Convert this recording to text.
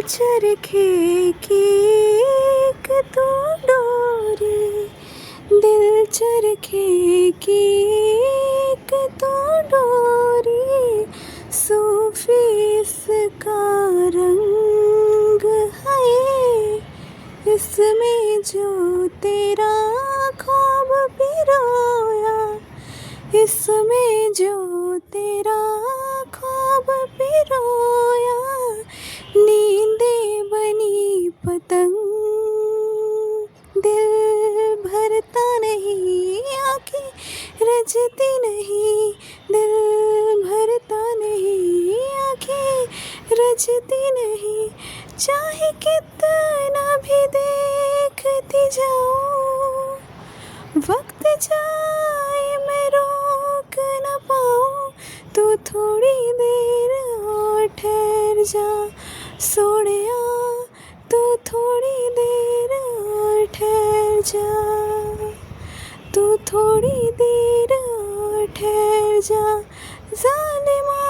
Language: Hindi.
चरखे की एक तो डोरी, दिल चरखे की एक तो डोरी, सूफी इसका रंग है, इसमें जो तेरा ख्वाब पिरोया, इसमें जो तेरा ख्वाब पिरोया, नींदे बनी पतंग, दिल भरता नहीं, आँखें रचती नहीं, दिल भरता नहीं, आँखें रचती नहीं, चाहे कितना भी देखती जाऊं, वक्त जाए मैं रोक न पाऊं, तो थोड़ी देर और ठहर जा सोनिया, तो थोड़ी देर और ठहर जा, तो थोड़ी देर और ठहर जा ज़ालिमा।